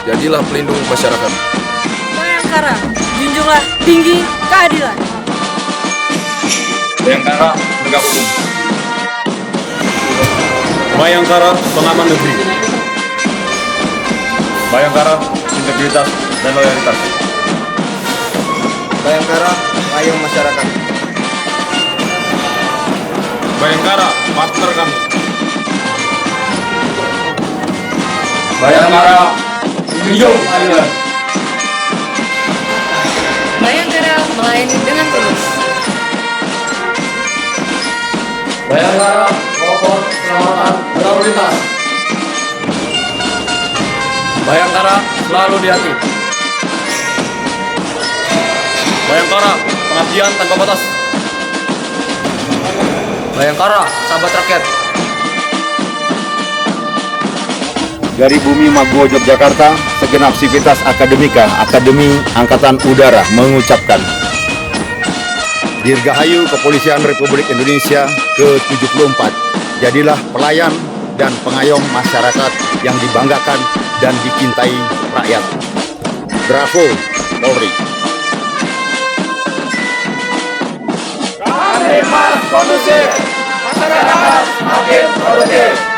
jadilah pelindung masyarakat. Bayangkara, junjunglah tinggi keadilan. Bayangkara, penegak hukum. Bayangkara, pengaman negeri. Bayangkara, integritas dan loyalitas. Bayangkara, payung masyarakat. Bayangkara, partner kami. Bayangkara, junjung keadilan. Bayangkara melayani dengan tulus. Bayangkara, pokok keselamatan berlalu lintas. Bayangkara, selalu di hati. Bayangkara, pengabdian tanpa batas. Bayangkara, sahabat rakyat. Dari bumi Maguwo, Yogyakarta, segenap sivitas akademika Akademi Angkatan Udara mengucapkan Dirgahayu Kepolisian Republik Indonesia ke-74. Jadilah pelayan dan pengayom masyarakat yang dibanggakan dan dicintai rakyat. Bravo, Polri. Kamtipmas kondusif, masyarakat semakin produktif.